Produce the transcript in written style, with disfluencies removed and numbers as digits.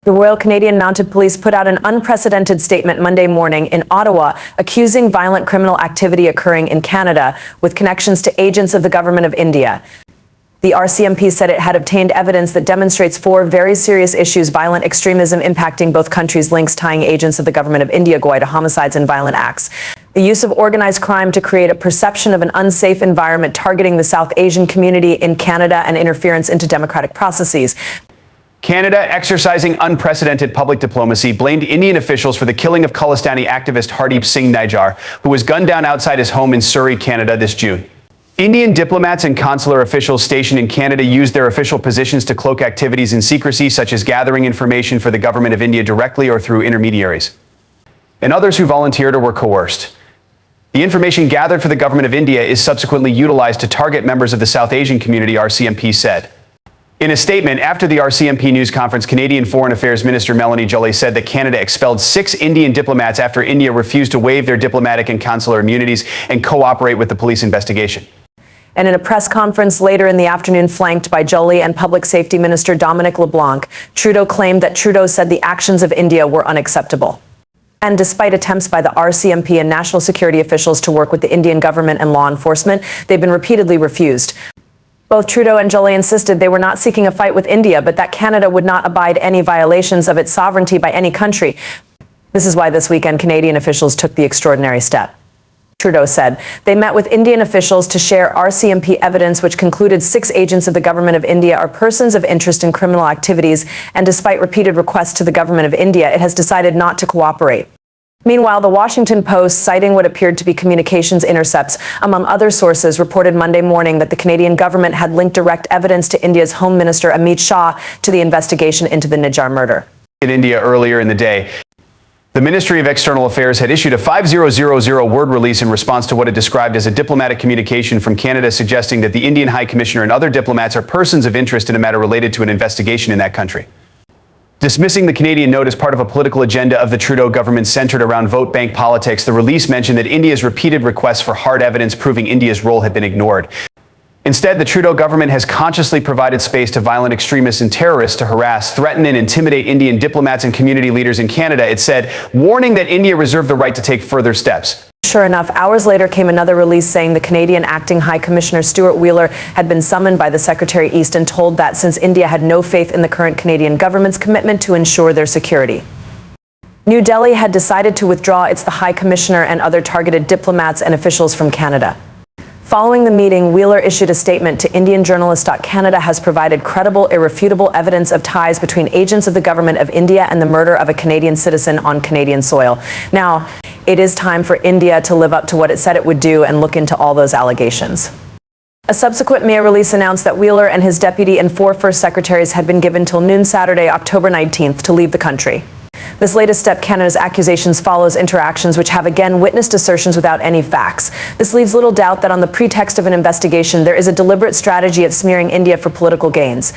The Royal Canadian Mounted Police put out an unprecedented statement Monday morning in Ottawa, accusing violent criminal activity occurring in Canada with connections to agents of the Government of India. The RCMP said it had obtained evidence that demonstrates 4 very serious issues: violent extremism impacting both countries, links tying agents of the Government of India to homicides and violent acts, the use of organized crime to create a perception of an unsafe environment targeting the South Asian community in Canada, and interference into democratic processes. Canada, exercising unprecedented public diplomacy, blamed Indian officials for the killing of Khalistani activist Hardeep Singh Nijjar, who was gunned down outside his home in Surrey, Canada this June. Indian diplomats and consular officials stationed in Canada used their official positions to cloak activities in secrecy, such as gathering information for the Government of India directly or through intermediaries. And others who volunteered or were coerced. The information gathered for the Government of India is subsequently utilized to target members of the South Asian community, RCMP said. In a statement after the RCMP news conference, Canadian Foreign Affairs Minister Melanie Joly said that Canada expelled 6 Indian diplomats after India refused to waive their diplomatic and consular immunities and cooperate with the police investigation. And in a press conference later in the afternoon, flanked by Joly and Public Safety Minister Dominic LeBlanc, Trudeau claimed that Trudeau said the actions of India were unacceptable. And despite attempts by the RCMP and national security officials to work with the Indian government and law enforcement, they've been repeatedly refused. Both Trudeau and Joly insisted they were not seeking a fight with India, but that Canada would not abide any violations of its sovereignty by any country. This is why this weekend Canadian officials took the extraordinary step. Trudeau said they met with Indian officials to share RCMP evidence which concluded 6 agents of the Government of India are persons of interest in criminal activities, and despite repeated requests to the Government of India, it has decided not to cooperate. Meanwhile, the Washington Post, citing what appeared to be communications intercepts among other sources, reported Monday morning that the Canadian government had linked direct evidence to India's Home Minister Amit Shah to the investigation into the Nijjar murder. In India earlier in the day, the Ministry of External Affairs had issued a 5000 word release in response to what it described as a diplomatic communication from Canada suggesting that the Indian High Commissioner and other diplomats are persons of interest in a matter related to an investigation in that country. Dismissing the Canadian note as part of a political agenda of the Trudeau government centered around vote bank politics, the release mentioned that India's repeated requests for hard evidence proving India's role had been ignored. Instead, the Trudeau government has consciously provided space to violent extremists and terrorists to harass, threaten, and intimidate Indian diplomats and community leaders in Canada, it said, warning that India reserved the right to take further steps. Sure enough, hours later came another release saying the Canadian Acting High Commissioner Stuart Wheeler had been summoned by the Secretary East and told that since India had no faith in the current Canadian government's commitment to ensure their security, New Delhi had decided to withdraw its the High Commissioner and other targeted diplomats and officials from Canada. Following the meeting, Wheeler issued a statement to Indian journalists. Canada has provided credible, irrefutable evidence of ties between agents of the Government of India and the murder of a Canadian citizen on Canadian soil. Now, it is time for India to live up to what it said it would do and look into all those allegations. A subsequent May release announced that Wheeler and his deputy and 4 first secretaries had been given till noon Saturday, October 19th, to leave the country. This latest step, Canada's accusations, follows interactions which have again witnessed assertions without any facts. This leaves little doubt that on the pretext of an investigation, there is a deliberate strategy of smearing India for political gains.